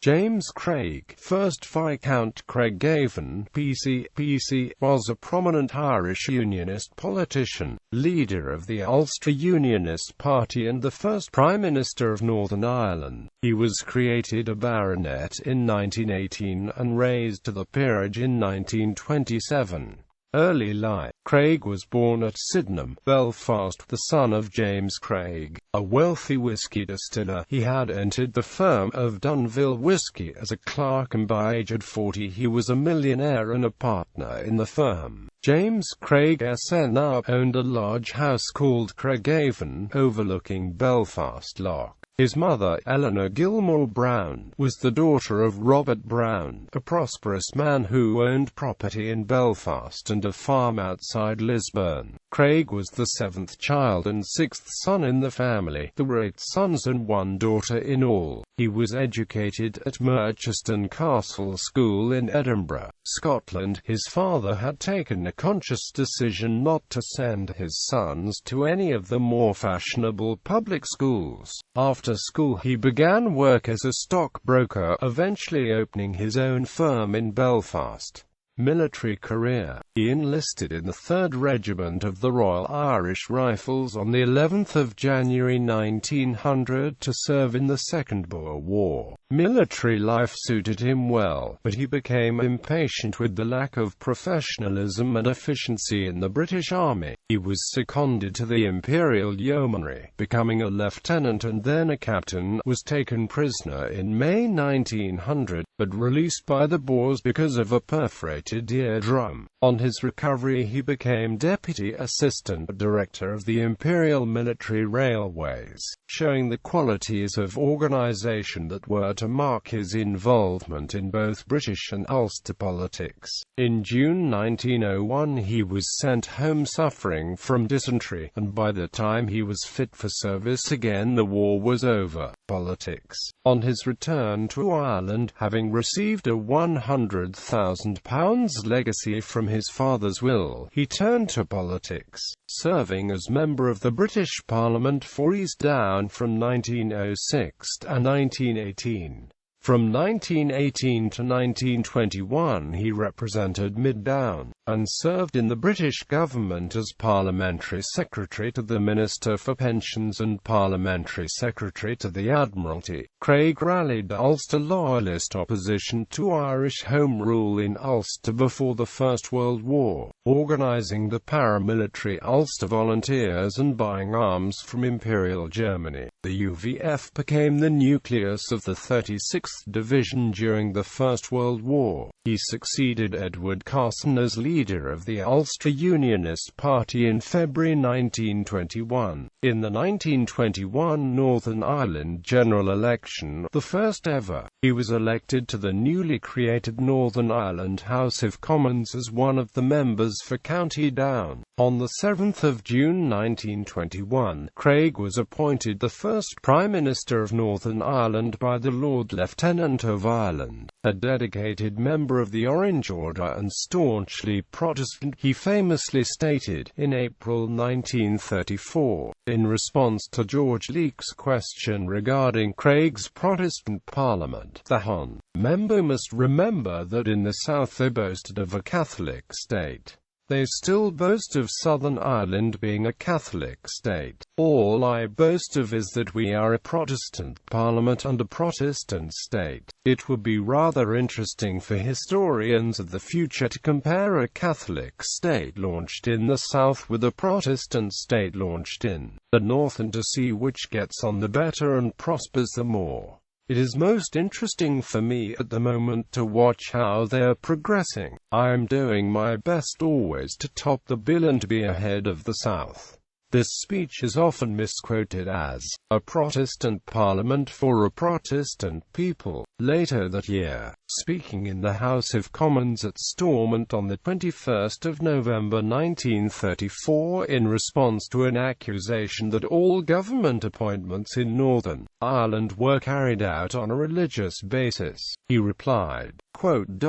James Craig, 1st Viscount Craigavon, PC, was a prominent Irish Unionist politician, leader of the Ulster Unionist Party and the first Prime Minister of Northern Ireland. He was created a baronet in 1918 and raised to the peerage in 1927. Early life. Craig was born at Sydenham, Belfast, the son of James Craig, a wealthy whisky distiller. He had entered the firm of Dunville Whisky as a clerk, and by age 40 he was a millionaire and a partner in the firm. James Craig SNR owned a large house called Craigavon, overlooking Belfast Lough. His mother, Eleanor Gilmore Brown, was the daughter of Robert Brown, a prosperous man who owned property in Belfast and a farm outside Lisburn. Craig was the seventh child and sixth son in the family. There were 8 sons and 1 daughter in all. He was educated at Merchiston Castle School in Edinburgh, Scotland. His father had taken a conscious decision not to send his sons to any of the more fashionable public schools. After school he began work as a stockbroker, eventually opening his own firm in Belfast. Military career. He enlisted in the 3rd Regiment of the Royal Irish Rifles on the 11th of January 1900 to serve in the Second Boer War. Military life suited him well, but he became impatient with the lack of professionalism and efficiency in the British Army. He was seconded to the Imperial Yeomanry, becoming a lieutenant and then a captain, was taken prisoner in May 1900, but released by the Boers because of a perforated eardrum. On his recovery he became Deputy Assistant Director of the Imperial Military Railways, showing the qualities of organisation that were to mark his involvement in both British and Ulster politics. In June 1901 he was sent home suffering from dysentery, and by the time he was fit for service again the war was over. Politics. On his return to Ireland, having received a £100,000 legacy from his father's will, he turned to politics, serving as member of the British Parliament for East Down from 1906 to 1918. From 1918 to 1921 he represented Mid Down, and served in the British government as Parliamentary Secretary to the Minister for Pensions and Parliamentary Secretary to the Admiralty. Craig rallied Ulster Loyalist opposition to Irish Home Rule in Ulster before the First World War, organising the paramilitary Ulster Volunteers and buying arms from Imperial Germany. The UVF became the nucleus of the 36th Division during the First World War. He succeeded Edward Carson as leader of the Ulster Unionist Party in February 1921. In the 1921 Northern Ireland general election, the first ever, he was elected to the newly created Northern Ireland House of Commons as one of the members for County Down. On the 7th of June 1921, Craig was appointed the first Prime Minister of Northern Ireland by the Lord Lieutenant of Ireland, a dedicated member of the Orange Order and staunchly Protestant. He famously stated, in April 1934, in response to George Leake's question regarding Craig's Protestant Parliament, the Hon. member must remember that in the South they boasted of a Catholic state. They still boast of Southern Ireland being a Catholic state. All I boast of is that we are a Protestant Parliament and a Protestant state. It would be rather interesting for historians of the future to compare a Catholic state launched in the South with a Protestant state launched in the North, and to see which gets on the better and prospers the more. It is most interesting for me at the moment to watch how they are progressing. I am doing my best always to top the bill and to be ahead of the South. This speech is often misquoted as a Protestant Parliament for a Protestant people. Later that year, speaking in the House of Commons at Stormont on the 21st of November 1934 in response to an accusation that all government appointments in Northern Ireland were carried out on a religious basis, he replied, quote,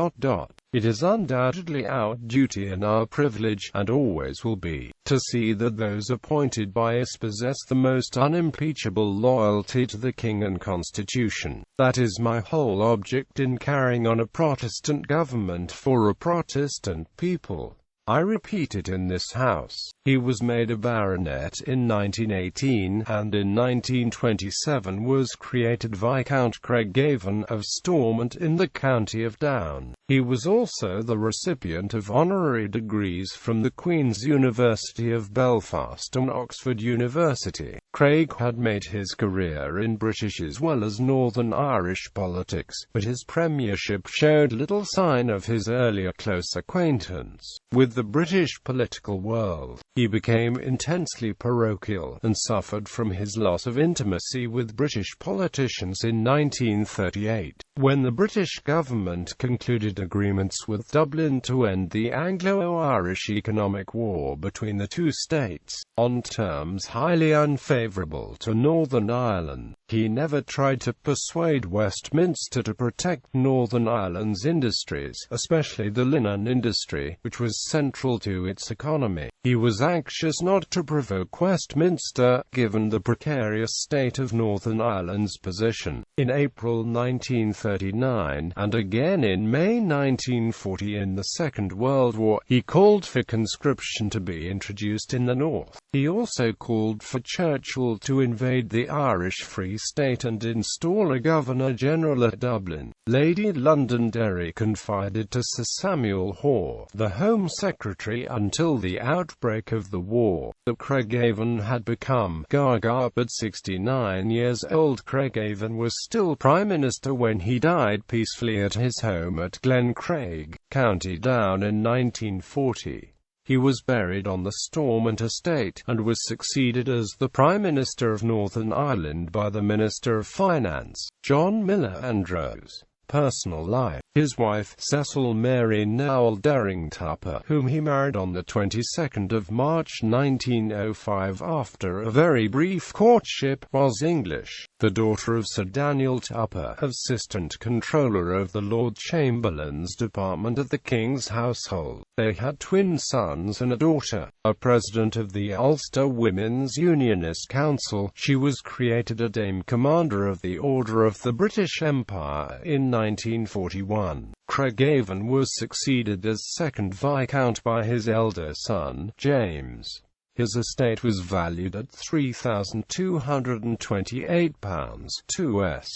It is undoubtedly our duty and our privilege, and always will be, to see that those appointed by us possess the most unimpeachable loyalty to the King and Constitution. That is my whole object in carrying on a Protestant government for a Protestant people. I repeat it in this House. He was made a baronet in 1918, and in 1927 was created Viscount Craigavon of Stormont in the county of Down. He was also the recipient of honorary degrees from the Queen's University of Belfast and Oxford University. Craig had made his career in British as well as Northern Irish politics, but his premiership showed little sign of his earlier close acquaintance with the British political world. He became intensely parochial, and suffered from his loss of intimacy with British politicians in 1938, when the British government concluded agreements with Dublin to end the Anglo-Irish economic war between the two states, on terms highly unfavourable to Northern Ireland. He never tried to persuade Westminster to protect Northern Ireland's industries, especially the linen industry, which was central to its economy. He was anxious not to provoke Westminster, given the precarious state of Northern Ireland's position. In April 1939, and again in May 1940 in the Second World War, he called for conscription to be introduced in the North. He also called for Churchill to invade the Irish Free State and install a Governor-General at Dublin. Lady Londonderry confided to Sir Samuel Hoare, the Home Secretary until the outbreak of the war, that Craigavon had become gaga, but 69 years old Craigavon was still Prime Minister when he died peacefully at his home at Glencraig, County Down in 1940. He was buried on the Stormont estate, and was succeeded as the Prime Minister of Northern Ireland by the Minister of Finance, John Miller Andrews. Personal life. His wife, Cecil Mary Nowell Daring-Tupper, whom he married on the 22nd of March 1905 after a very brief courtship, was English. The daughter of Sir Daniel Tupper, Assistant Controller of the Lord Chamberlain's Department at the King's Household. They had twin sons and a daughter. A president of the Ulster Women's Unionist Council, she was created a Dame Commander of the Order of the British Empire in 1941. Craigavon was succeeded as second Viscount by his elder son, James. His estate was valued at £3,228, 2s.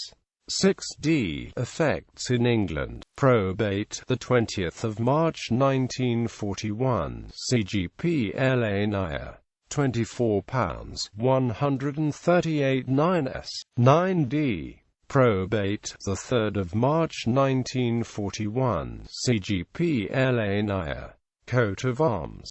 6d. Effects in England. Probate. The 20th of March 1941. CGP LA Nair. £24, 138 9s. 9d. Probate. The 3rd of March 1941. CGP LA Nair. Coat of Arms.